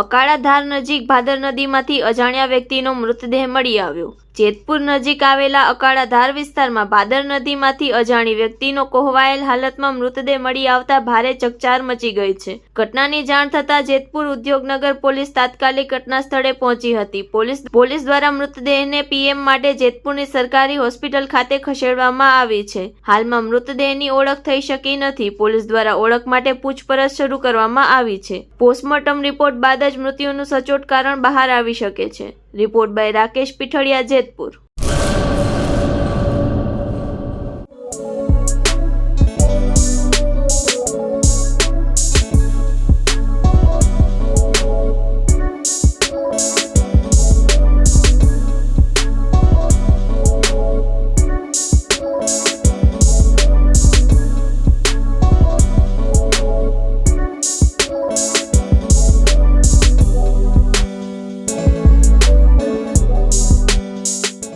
અકાળા ધાર નજીક ભાદર નદીમાંથી અજાણ્યા વ્યક્તિનો મૃતદેહ મળી આવ્યો। જેતપુર નજીક આવેલા અકાળા ધાર વિસ્તારમાં ભાદર નદીમાંથી અજાણી વ્યક્તિનો કોહવાયેલ હાલતમાં મૃતદેહ મળી આવતા ભારે ચકચાર મચી ગઈ છે। ઘટનાની જાણ થતાં જેતપુર ઉદ્યોગનગર પોલીસ તાત્કાલિક ઘટના સ્થળે પહોંચી હતી। પોલીસ દ્વારા મૃતદેહને પીએમ માટે જેતપુરની સરકારી હોસ્પિટલ ખાતે ખસેડવામાં આવી છે। હાલમાં મૃતદેહની ઓળખ થઈ શકી નથી। પોલીસ દ્વારા ઓળખ માટે પૂછપરછ શરૂ કરવામાં આવી છે। પોસ્ટમોર્ટમ રિપોર્ટ બાદ જ મૃત્યુનું સચોટ કારણ બહાર આવી શકે છે। Report by Rakesh Pithadiya, Jetpur.